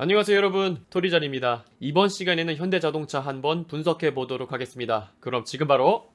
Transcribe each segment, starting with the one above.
안녕하세요 여러분, 토리잔입니다. 이번 시간에는 현대자동차 한번 분석해 보도록 하겠습니다. 그럼 지금 바로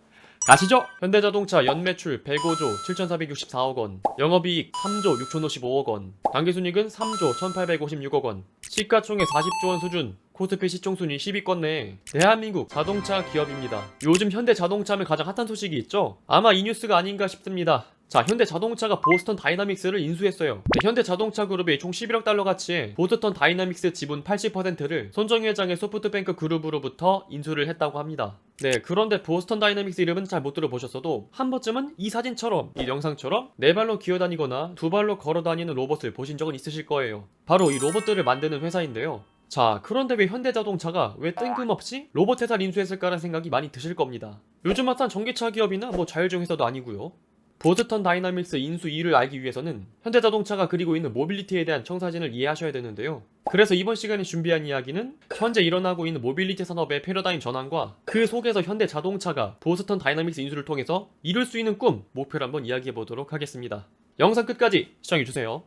가시죠! 현대자동차 연매출 105조 7,464억원, 영업이익 3조 6,055억원, 당기순이익은 3조 1,856억원, 시가총액 40조원 수준, 코스피 시총순위 10위권 내에 대한민국 자동차 기업입니다. 요즘 현대자동차하면 가장 핫한 소식이 있죠? 아마 이 뉴스가 아닌가 싶습니다. 자, 현대자동차가 보스턴 다이나믹스를 인수했어요. 현대자동차 그룹이 총 11억 달러 가치의 보스턴 다이나믹스 지분 80%를 손정희 회장의 소프트뱅크 그룹으로부터 인수를 했다고 합니다. 네, 그런데 보스턴 다이나믹스 이름은 잘 못 들어보셨어도 한 번쯤은 이 사진처럼, 이 영상처럼 네 발로 기어다니거나 두 발로 걸어다니는 로봇을 보신 적은 있으실 거예요. 바로 이 로봇들을 만드는 회사인데요. 자, 그런데 왜 현대자동차가 왜 뜬금없이 로봇 회사를 인수했을까라는 생각이 많이 드실 겁니다. 요즘 핫한 전기차 기업이나 자율주행 회사도 아니고요. 보스턴 다이나믹스 인수 이유를 알기 위해서는 현대자동차가 그리고 있는 모빌리티에 대한 청사진을 이해하셔야 되는데요. 그래서 이번 시간에 준비한 이야기는 현재 일어나고 있는 모빌리티 산업의 패러다임 전환과 그 속에서 현대자동차가 보스턴 다이나믹스 인수를 통해서 이룰 수 있는 꿈, 목표를 한번 이야기해 보도록 하겠습니다. 영상 끝까지 시청해주세요.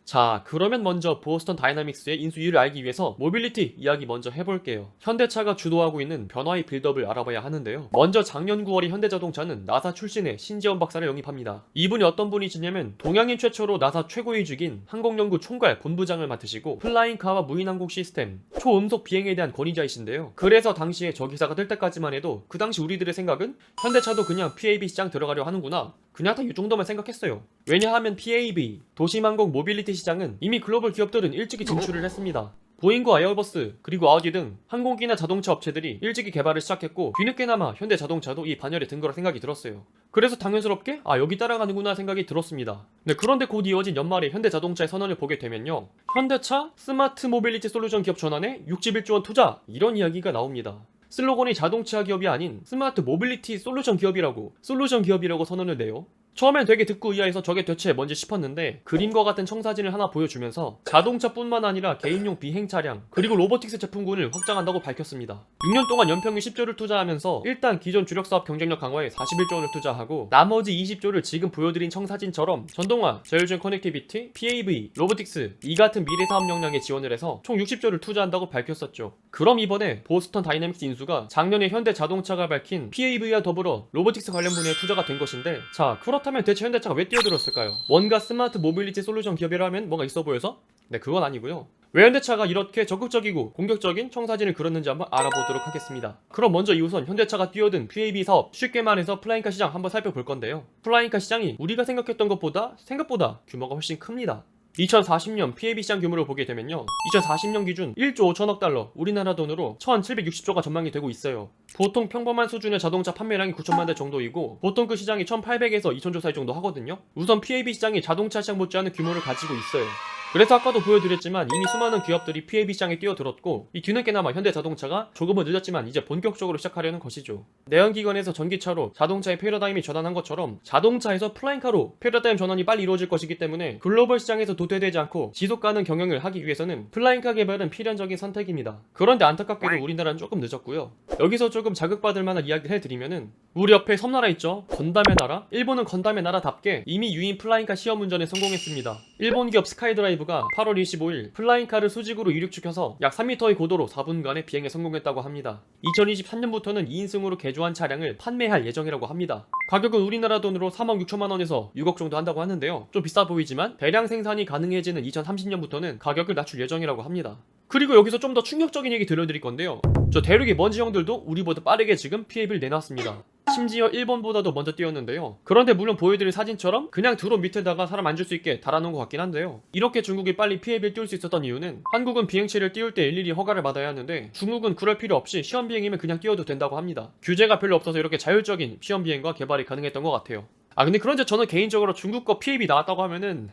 자, 그러면 먼저 보스턴 다이나믹스의 인수 이유를 알기 위해서 모빌리티 이야기 먼저 해볼게요. 현대차가 주도하고 있는 변화의 빌드업을 알아봐야 하는데요. 먼저 작년 9월에 현대자동차는 나사 출신의 신재원 박사를 영입합니다. 이분이 어떤 분이시냐면 동양인 최초로 나사 최고위직인 항공연구 총괄 본부장을 맡으시고 플라잉카와 무인항공 시스템, 초음속 비행에 대한 권위자이신데요. 그래서 당시에 저 기사가 뜰 때까지만 해도 그 당시 우리들의 생각은 현대차도 그냥 PAB 시장 들어가려 하는구나, 그냥 다 이 정도만 생각했어요. 왜냐하면 PAB, 도심항공 모빌리티 시장은 이미 글로벌 기업들은 일찍이 진출을 했습니다. 보잉과 에어버스, 그리고 아우디 등 항공기나 자동차 업체들이 일찍이 개발을 시작했고 뒤늦게나마 현대자동차도 이 반열에 든 거라 생각이 들었어요. 그래서 당연스럽게 여기 따라가는구나 생각이 들었습니다. 네, 그런데 곧 이어진 연말에 현대자동차의 선언을 보게 되면요, 현대차 스마트 모빌리티 솔루션 기업 전환에 61조 원 투자, 이런 이야기가 나옵니다. 슬로건이 자동차 기업이 아닌 스마트 모빌리티 솔루션 기업이라고 선언을 내요. 처음엔 되게 듣고 의아해서 저게 대체 뭔지 싶었는데 그림과 같은 청사진을 하나 보여주면서 자동차뿐만 아니라 개인용 비행 차량 그리고 로보틱스 제품군을 확장한다고 밝혔습니다. 6년 동안 연평균 10조를 투자하면서 일단 기존 주력 사업 경쟁력 강화에 41조 원을 투자하고 나머지 20조를 지금 보여드린 청사진처럼 전동화, 자율주행 커넥티비티, PAV, 로보틱스 이 같은 미래 사업 역량에 지원을 해서 총 60조를 투자한다고 밝혔었죠. 그럼 이번에 보스턴 다이나믹스 인수가 작년에 현대자동차가 밝힌 PAV와 더불어 로보틱스 관련 분야에 투자가 된 것인데, 자, 그렇다면 대체 현대차가 왜 뛰어들었을까요? 뭔가 스마트 모빌리티 솔루션 기업이라면 뭔가 있어 보여서? 네, 그건 아니고요. 왜 현대차가 이렇게 적극적이고 공격적인 청사진을 그렸는지 한번 알아보도록 하겠습니다. 그럼 먼저 이우선 현대차가 뛰어든 PAB 사업, 쉽게 말해서 플라잉카 시장 한번 살펴볼 건데요. 플라잉카 시장이 우리가 생각했던 것보다 생각보다 규모가 훨씬 큽니다. 2040년 PAB 시장 규모를 보게 되면요, 2040년 기준 1조 5천억 달러, 우리나라 돈으로 1760조가 전망이 되고 있어요. 보통 평범한 수준의 자동차 판매량이 9천만 대 정도이고 보통 그 시장이 1800에서 2000조 사이 정도 하거든요. 우선 PAB 시장이 자동차 시장 못지않은 규모를 가지고 있어요. 그래서 아까도 보여드렸지만 이미 수많은 기업들이 PAB 시장에 뛰어들었고 이 뒤늦게나마 현대자동차가 조금은 늦었지만 이제 본격적으로 시작하려는 것이죠. 내연기관에서 전기차로 자동차의 패러다임이 전환한 것처럼 자동차에서 플라잉카로 패러다임 전환이 빨리 이루어질 것이기 때문에 글로벌 시장에서 도태되지 않고 지속가능 경영을 하기 위해서는 플라잉카 개발은 필연적인 선택입니다. 그런데 안타깝게도 우리나라는 조금 늦었고요. 여기서 조금 자극받을 만한 이야기를 해드리면은 우리 옆에 섬나라 있죠? 건담의 나라? 일본은 건담의 나라답게 이미 유인 플라잉카 시험 운전에 성공했습니다. 일본 기업 스카이드라이브가 8월 25일 플라잉카를 수직으로 이륙시켜서 약 3m의 고도로 4분간의 비행에 성공했다고 합니다. 2023년부터는 2인승으로 개조한 차량을 판매할 예정이라고 합니다. 가격은 우리나라 돈으로 3억 6천만 원에서 6억 정도 한다고 하는데요. 좀 비싸 보이지만 대량 생산이 가능해지는 2030년부터는 가격을 낮출 예정이라고 합니다. 그리고 여기서 좀 더 충격적인 얘기 들려드릴 건데요, 저 대륙의 먼지 형들도 우리보다 빠르게 지금 PAB를 내놨습니다. 심지어 일본보다도 먼저 뛰었는데요. 그런데 물론 보여드린 사진처럼 그냥 드론 밑에다가 사람 앉을 수 있게 달아놓은 것 같긴 한데요, 이렇게 중국이 빨리 PAB를 띄울 수 있었던 이유는 한국은 비행체를 띄울 때 일일이 허가를 받아야 하는데 중국은 그럴 필요 없이 시험비행이면 그냥 띄워도 된다고 합니다. 규제가 별로 없어서 이렇게 자율적인 시험비행과 개발이 가능했던 것 같아요. 근데 그런데 저는 개인적으로 중국 거 PAB 나왔다고 하면은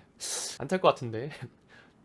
안 탈 것 같은데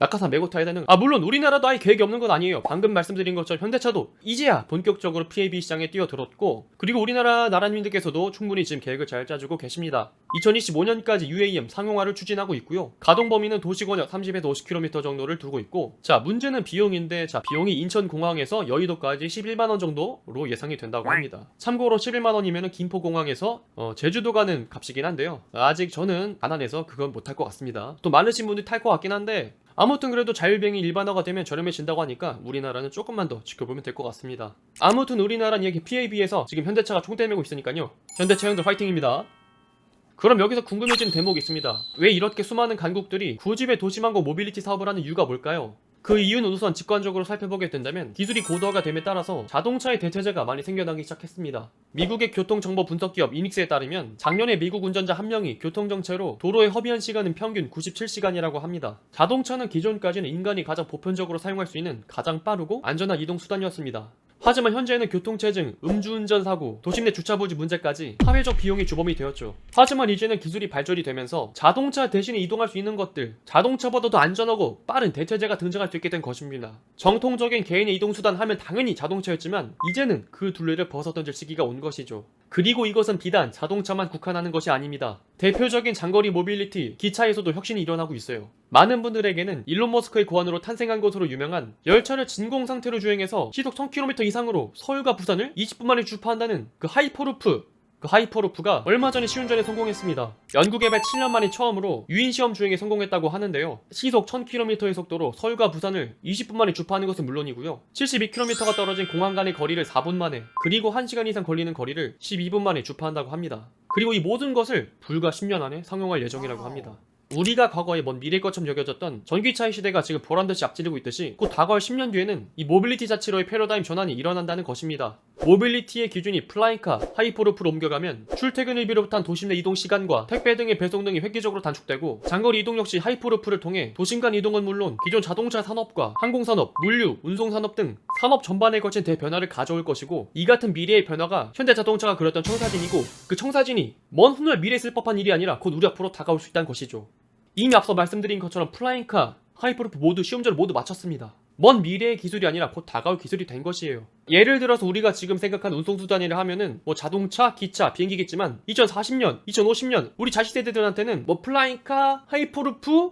낙하산 메고 타야 되는, 물론 우리나라도 아예 계획이 없는 건 아니에요. 방금 말씀드린 것처럼 현대차도 이제야 본격적으로 PAB 시장에 뛰어들었고 그리고 우리나라 나라님들께서도 충분히 지금 계획을 잘 짜주고 계십니다. 2025년까지 UAM 상용화를 추진하고 있고요. 가동 범위는 도시권역 30에서 50km 정도를 두고 있고, 자, 문제는 비용인데, 자, 비용이 인천공항에서 여의도까지 11만원 정도로 예상이 된다고 합니다. 참고로 11만원이면 김포공항에서 제주도 가는 값이긴 한데요, 아직 저는 가난해서 그건 못할 것 같습니다. 또 많으신 분들이 탈 것 같긴 한데 아무튼 그래도 자율비행이 일반화가 되면 저렴해진다고 하니까 우리나라는 조금만 더 지켜보면 될 것 같습니다. 아무튼 우리나라는 여기 PAB에서 지금 현대차가 총대매고 있으니까요. 현대차 형들 화이팅입니다. 그럼 여기서 궁금해지는 대목이 있습니다. 왜 이렇게 수많은 강국들이 구집의 도시망고 모빌리티 사업을 하는 이유가 뭘까요? 그 이유는 우선 직관적으로 살펴보게 된다면 기술이 고도화가 됨에 따라서 자동차의 대체제가 많이 생겨나기 시작했습니다. 미국의 교통정보 분석기업 이닉스에 따르면 작년에 미국 운전자 한 명이 교통정체로 도로에 허비한 시간은 평균 97시간이라고 합니다. 자동차는 기존까지는 인간이 가장 보편적으로 사용할 수 있는 가장 빠르고 안전한 이동수단이었습니다. 하지만 현재는 교통체증, 음주운전 사고, 도심 내 주차부지 문제까지 사회적 비용이 주범이 되었죠. 하지만 이제는 기술이 발전이 되면서 자동차 대신에 이동할 수 있는 것들, 자동차보다 더 안전하고 빠른 대체제가 등장할 수 있게 된 것입니다. 정통적인 개인의 이동수단 하면 당연히 자동차였지만 이제는 그 둘레를 벗어던질 시기가 온 것이죠. 그리고 이것은 비단 자동차만 국한하는 것이 아닙니다. 대표적인 장거리 모빌리티, 기차에서도 혁신이 일어나고 있어요. 많은 분들에게는 일론 머스크의 고안으로 탄생한 것으로 유명한 열차를 진공 상태로 주행해서 시속 1000km 이상으로 서울과 부산을 20분 만에 주파한다는 그 하이퍼루프가 얼마 전에 시운전에 성공했습니다. 연구 개발 7년 만에 처음으로 유인시험 주행에 성공했다고 하는데요. 시속 1000km의 속도로 서울과 부산을 20분 만에 주파하는 것은 물론이고요. 72km가 떨어진 공항 간의 거리를 4분 만에, 그리고 1시간 이상 걸리는 거리를 12분 만에 주파한다고 합니다. 그리고 이 모든 것을 불과 10년 안에 상용할 예정이라고 합니다. 우리가 과거에 먼 미래일 것처럼 여겨졌던 전기차의 시대가 지금 보란듯이 앞지르고 있듯이 곧 다가올 10년 뒤에는 이 모빌리티 자체로의 패러다임 전환이 일어난다는 것입니다. 모빌리티의 기준이 플라잉카, 하이퍼루프로 옮겨가면 출퇴근을 비롯한 도심 내 이동 시간과 택배 등의 배송 등이 획기적으로 단축되고, 장거리 이동 역시 하이퍼루프를 통해 도심 간 이동은 물론 기존 자동차 산업과 항공산업, 물류, 운송산업 등 산업 전반에 거친 대변화를 가져올 것이고, 이 같은 미래의 변화가 현대자동차가 그렸던 청사진이고, 그 청사진이 먼 훗날 미래에 있을 법한 일이 아니라 곧 우리 앞으로 다가올 수 있다는 것이죠. 이미 앞서 말씀드린 것처럼 플라잉카, 하이퍼루프 모두 시험전을 모두 마쳤습니다. 먼 미래의 기술이 아니라 곧 다가올 기술이 된 것이에요. 예를 들어서 우리가 지금 생각한 운송수단이라 하면은 자동차, 기차, 비행기겠지만 2040년, 2050년 우리 자식 세대들한테는 플라잉카, 하이퍼루프,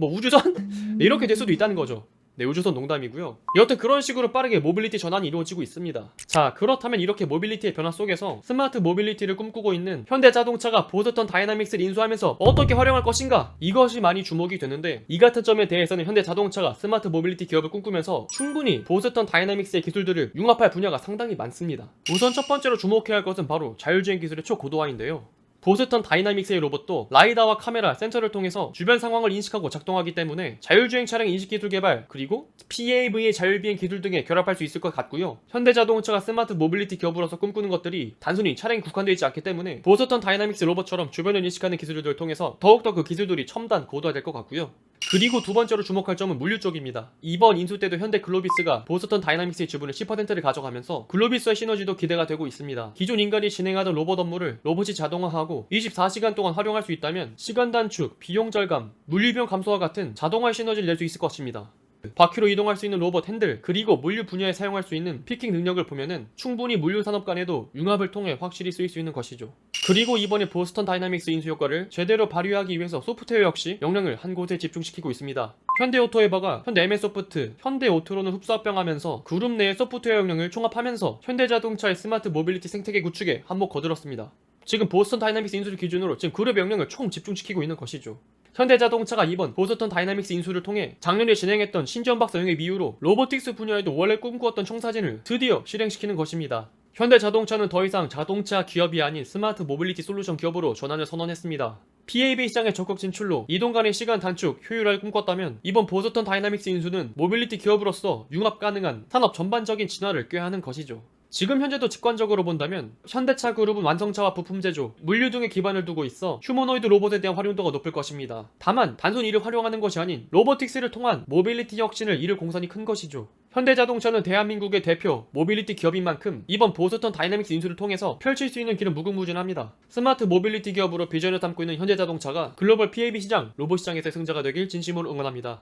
우주선? 이렇게 될 수도 있다는 거죠. 네, 우주선 농담이고요. 여튼 그런 식으로 빠르게 모빌리티 전환이 이루어지고 있습니다. 자, 그렇다면 이렇게 모빌리티의 변화 속에서 스마트 모빌리티를 꿈꾸고 있는 현대자동차가 보스턴 다이나믹스를 인수하면서 어떻게 활용할 것인가? 이것이 많이 주목이 되는데, 이 같은 점에 대해서는 현대자동차가 스마트 모빌리티 기업을 꿈꾸면서 충분히 보스턴 다이나믹스의 기술들을 융합할 분야가 상당히 많습니다. 우선 첫 번째로 주목해야 할 것은 바로 자율주행 기술의 초고도화인데요. 보스턴 다이나믹스의 로봇도 라이다와 카메라, 센서를 통해서 주변 상황을 인식하고 작동하기 때문에 자율주행 차량 인식기술 개발, 그리고 PAV의 자율비행 기술 등에 결합할 수 있을 것 같고요. 현대자동차가 스마트 모빌리티 기업으로서 꿈꾸는 것들이 단순히 차량에 국한되어 있지 않기 때문에 보스턴 다이나믹스 로봇처럼 주변을 인식하는 기술들을 통해서 더욱더 그 기술들이 첨단, 고도화될 것 같고요. 그리고 두 번째로 주목할 점은 물류 쪽입니다. 이번 인수 때도 현대 글로비스가 보스턴 다이나믹스의 지분을 10%를 가져가면서 글로비스의 시너지도 기대가 되고 있습니다. 기존 인간이 진행하던 로봇 업무를 로봇이 자동화하고 24시간 동안 활용할 수 있다면 시간 단축, 비용 절감, 물류비용 감소와 같은 자동화의 시너지를 낼 수 있을 것입니다. 바퀴로 이동할 수 있는 로봇 핸들, 그리고 물류 분야에 사용할 수 있는 피킹 능력을 보면은 충분히 물류 산업 간에도 융합을 통해 확실히 쓰일 수 있는 것이죠. 그리고 이번에 보스턴 다이나믹스 인수 효과를 제대로 발휘하기 위해서 소프트웨어 역시 역량을 한 곳에 집중시키고 있습니다. 현대오토에버가 현대 MS소프트, 현대오토로는 흡수합병하면서 그룹 내의 소프트웨어 역량을 총합하면서 현대자동차의 스마트 모빌리티 생태계 구축에 한몫 거들었습니다. 지금 보스턴 다이나믹스 인수를 기준으로 지금 그룹 역량을 총 집중시키고 있는 것이죠. 현대자동차가 이번 보스턴 다이나믹스 인수를 통해 작년에 진행했던 신지원박사 영입 이후로 로보틱스 분야에도 원래 꿈꾸었던 청사진을 드디어 실행시키는 것입니다. 현대자동차는 더 이상 자동차 기업이 아닌 스마트 모빌리티 솔루션 기업으로 전환을 선언했습니다. PAV 시장의 적극 진출로 이동 간의 시간 단축, 효율화를 꿈꿨다면 이번 보스턴 다이나믹스 인수는 모빌리티 기업으로서 융합 가능한 산업 전반적인 진화를 꾀하는 것이죠. 지금 현재도 직관적으로 본다면 현대차 그룹은 완성차와 부품 제조, 물류 등에 기반을 두고 있어 휴머노이드 로봇에 대한 활용도가 높을 것입니다. 다만 단순히 이를 활용하는 것이 아닌 로보틱스를 통한 모빌리티 혁신을 이룰 공산이 큰 것이죠. 현대자동차는 대한민국의 대표 모빌리티 기업인 만큼 이번 보스턴 다이나믹스 인수를 통해서 펼칠 수 있는 길은 무궁무진합니다. 스마트 모빌리티 기업으로 비전을 담고 있는 현대자동차가 글로벌 PAV 시장, 로봇 시장에서의 승자가 되길 진심으로 응원합니다.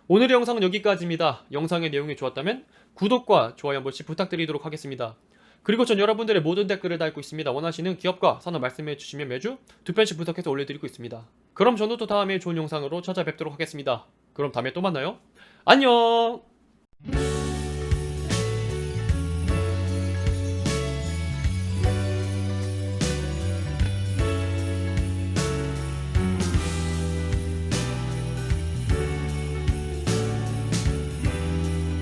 오늘의 영상은 여기까지입니다. 영상의 내용이 좋았다면 구독과 좋아요 한 번씩 부탁드리도록 하겠습니다. 그리고 전 여러분들의 모든 댓글을 달고 있습니다. 원하시는 기업과 산업 말씀해 주시면 매주 2편씩 분석해서 올려드리고 있습니다. 그럼 저는 또 다음에 좋은 영상으로 찾아뵙도록 하겠습니다. 그럼 다음에 또 만나요. 안녕!